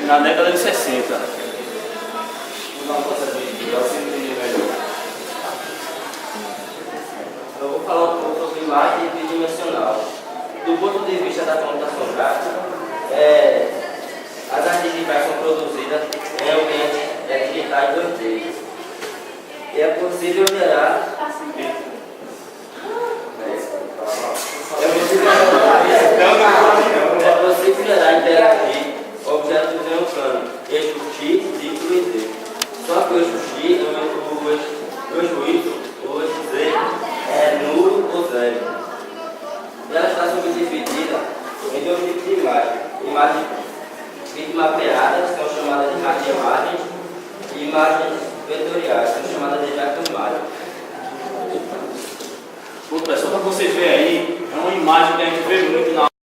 na década de 60. Eu vou falar um pouco sobre imagem tridimensional. Do ponto de vista da computação gráfica, as artes digitais são produzidas em ambientes digitais 2D. E é possível gerar interagir objetos em um plano, eixo X, Y e Z. Só que o eixo X, o eixo Y, o eixo Z é nulo ou zero. E ela está subdividida em dois tipos de imagem. Imagens bitmapeadas, que são chamadas de raster-imagens, e imagens vetoriais, que são chamadas de vector-imagens. Pessoal, para vocês verem aí, é uma imagem que a gente vê muito na